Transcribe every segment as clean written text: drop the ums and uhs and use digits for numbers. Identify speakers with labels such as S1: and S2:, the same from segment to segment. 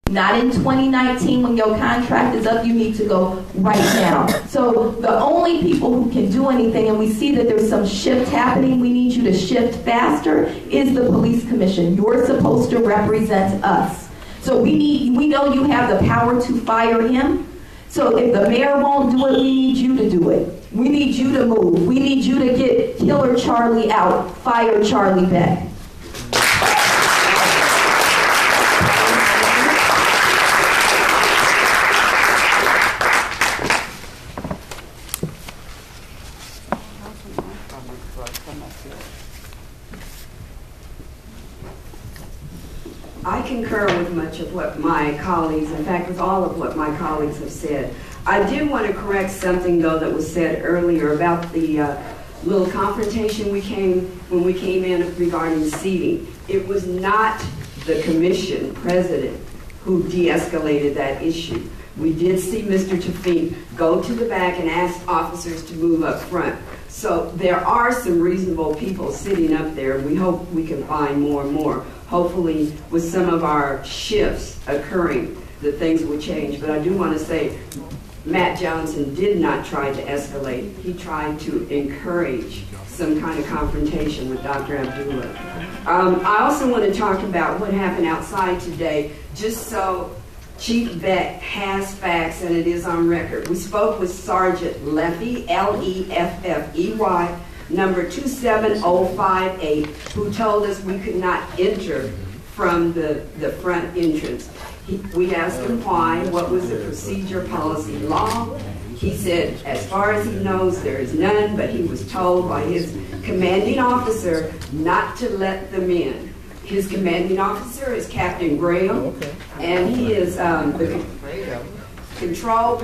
S1: Not in 2019 when your contract is up. You need to go right now. So the only people who can do anything, and we see that there's some shift happening, we need you to shift faster, is the police commission. You're supposed to represent us. So we know you have the power to fire him. So if the mayor won't do it, we need you to do it. We need you to move. We need you to get Killer Charlie out, fire Charlie Beck.
S2: I concur with much of what my colleagues, in fact, with all of what my colleagues have said. I did want to correct something, though, that was said earlier about the little confrontation when we came in regarding seating. It was not the commission president who de-escalated that issue. We did see Mr. Tafik go to the back and ask officers to move up front. So there are some reasonable people sitting up there, and we hope we can find more and more. Hopefully, with some of our shifts occurring, that things will change. But I do want to say, Matt Johnson did not try to escalate. He tried to encourage some kind of confrontation with Dr. Abdullah. I also want to talk about what happened outside today, just so Chief Beck has facts and it is on record. We spoke with Sergeant Leffey, L-E-F-F-E-Y, number 27058, who told us we could not enter from the front entrance. We asked him why, what was the procedure, policy, law. He said, as far as he knows, there is none, but he was told by his commanding officer not to let them in. His commanding officer is Captain Graham, and he is the Central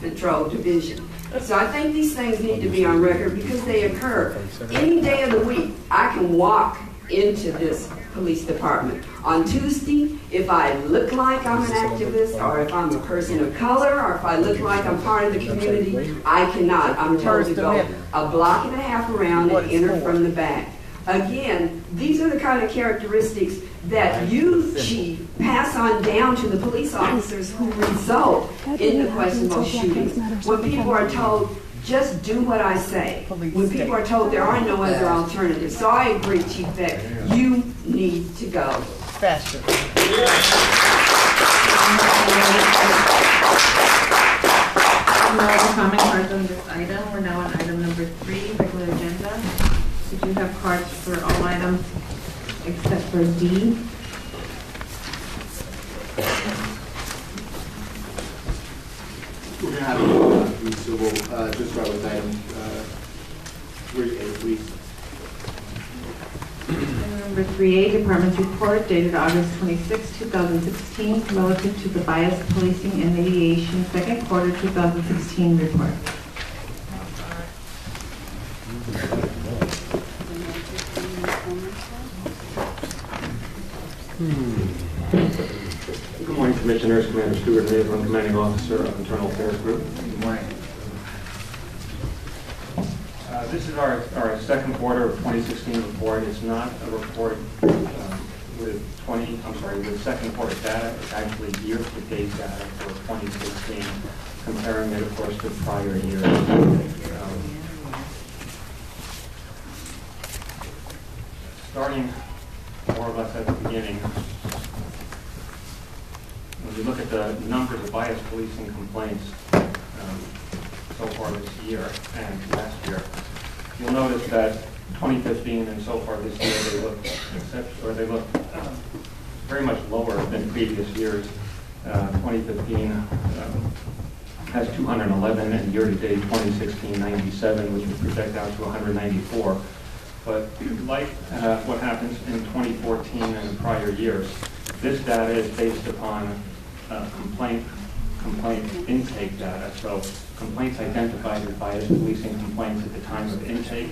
S2: Control Division. So I think these things need to be on record because they occur. Any day of the week, I can walk into this police department. On Tuesday, if I look like I'm an activist, or if I'm a person of color, or if I look like I'm part of the community, I cannot. I'm told to go a block and a half around and enter from the back. Again, these are the kind of characteristics that you, Chief, pass on down to the police officers who result in the questionable shootings. When people are told, just do what I say. When people are told there are no other alternatives. So I agree, Chief Beck, you need to go.
S3: Faster.
S4: No other comment cards on this item. We're now on item number 3, regular agenda. We do have cards for all items except for D.
S5: We're going to have so we'll just start with item 3A, please.
S4: Item number 3A, Department's report dated August 26, 2016, relative to the bias policing and mediation second quarter 2016 report.
S6: Good morning, Commissioners. Commander Stewart, Naval Commanding Officer of Internal Affairs Group.
S3: Good morning.
S6: This is our second quarter of 2016 report. It's not a report with second quarter data. It's actually year-to-date data for 2016, comparing it, of course, to prior years. Starting more or less at the beginning, when you look at the numbers of bias policing complaints so far this year and last year, you'll notice that 2015 and so far this year they look very much lower than previous years. 2015 has 211, and year-to-date 2016 97, which would project out to 194. But like what happens in 2014 and in prior years, this data is based upon complaint intake data. So complaints identified as bias policing complaints at the time of intake.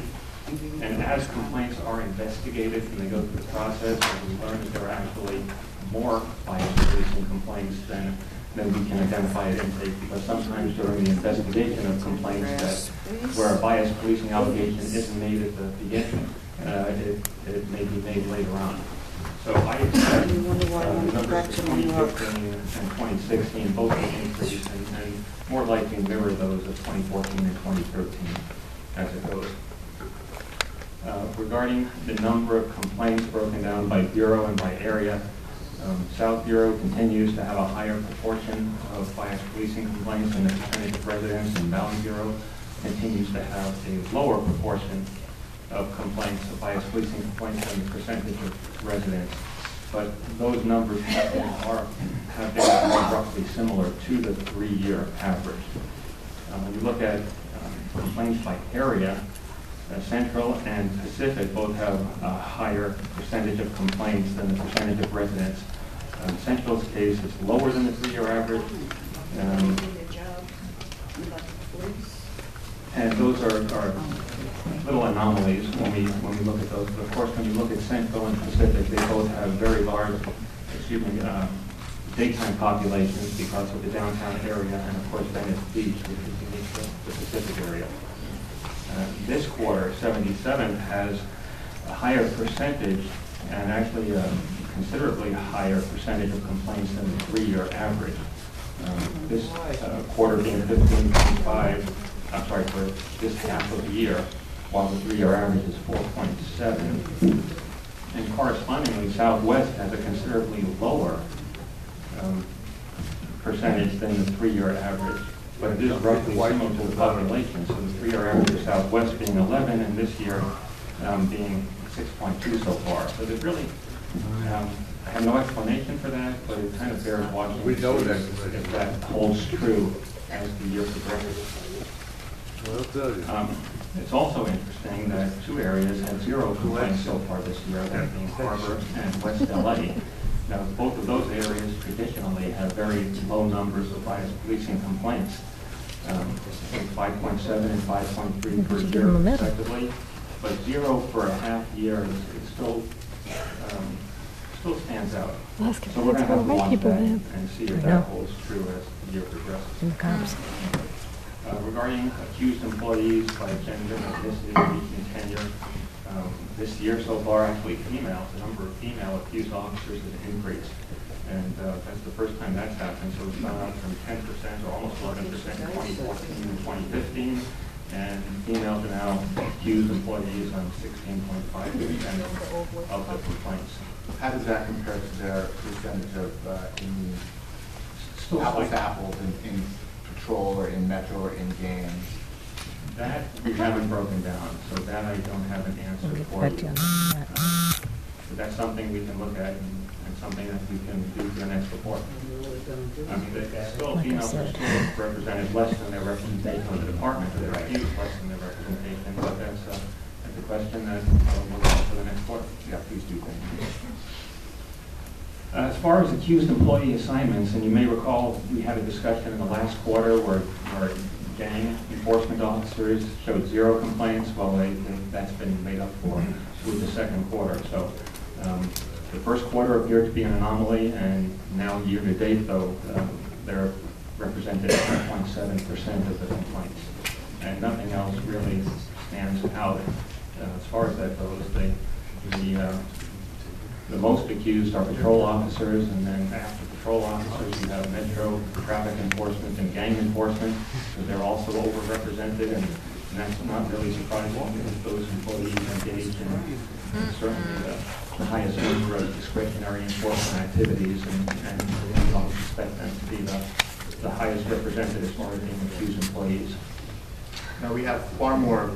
S6: And as complaints are investigated and they go through the process, we learn that there are actually more bias policing complaints than we can identify at intake, because sometimes during the investigation of complaints that where a bias policing allegation isn't made at the beginning, it may be made later on. So I expect
S3: correction in your
S6: 2015 and 2016 both will increase and more likely mirror those of 2014 and 2013 as it goes. Regarding the number of complaints broken down by bureau and by area, South Bureau continues to have a higher proportion of bias policing complaints than the percentage of residents, and Valley Bureau continues to have a lower proportion of complaints, of bias policing complaints than the percentage of residents. But those numbers have been roughly similar to the 3-year average. When you look at complaints by area, Central and Pacific both have a higher percentage of complaints than the percentage of residents. Central's case is lower than the 3-year average. And those are little anomalies when we look at those. But of course, when you look at Central and Pacific, they both have very large, daytime populations because of the downtown area, and of course Venice Beach, which is unique to the Pacific area. This quarter, 77 has a higher percentage, and actually a considerably higher percentage of complaints than the 3-year average. This quarter being 15.5, I'm sorry, for this half of the year, while the 3-year average is 4.7. And correspondingly, Southwest has a considerably lower percentage than the 3-year average. But it is roughly similar to the population. So the 3-year average of Southwest being 11, and this year being 6.2 so far. So there's really, I have no explanation for that, but it kind of bears watching.
S7: We know that.
S6: If that holds true as the year progresses.
S7: Well, I'll tell you.
S6: It's also interesting that 2 areas had 0 complaints so far this year, that being Harbor and West LA. Now, both of those areas traditionally have very low numbers of bias policing complaints, 5.7 and 5.3 per year respectively. But 0 for a half year is still stands out. So we're going to have to watch that and see if that holds true as the year progresses. Regarding accused employees by gender, ethnicity, reaching tenure, this year so far, actually females, the number of female accused officers has increased. And that's the first time that's happened. So it's gone up from 10% or almost 11% in 2014 and 2015. And females are now accused employees on 16.5% of the complaints.
S5: How does that compare to their percentage of
S6: Still
S5: apples to
S6: slight.
S5: apples in patrol or in metro or in gangs?
S6: That we haven't broken down, so that I don't have an answer for you. But that's something we can look at and something that we can do for the next report. I mean, still females are still represented less than their representation of the department, or they're accused less than their representation, but that's a question that we'll look at for the next quarter.
S5: Yeah, please do.
S6: As far as accused employee assignments, and you may recall we had a discussion in the last quarter where gang enforcement officers showed 0 complaints. Well, that's been made up for with the second quarter. So the first quarter appeared to be an anomaly, and now year to date, though, they're represented at 1.7% of the complaints. And nothing else really stands out as far as that goes. The most accused are patrol officers, and then after patrol officers, you have metro traffic enforcement and gang enforcement, because they're also overrepresented, and that's not really surprising because those employees engage in certainly the highest number of discretionary enforcement activities, and we don't expect them to be the highest represented as far as being accused employees.
S5: Now, we have far more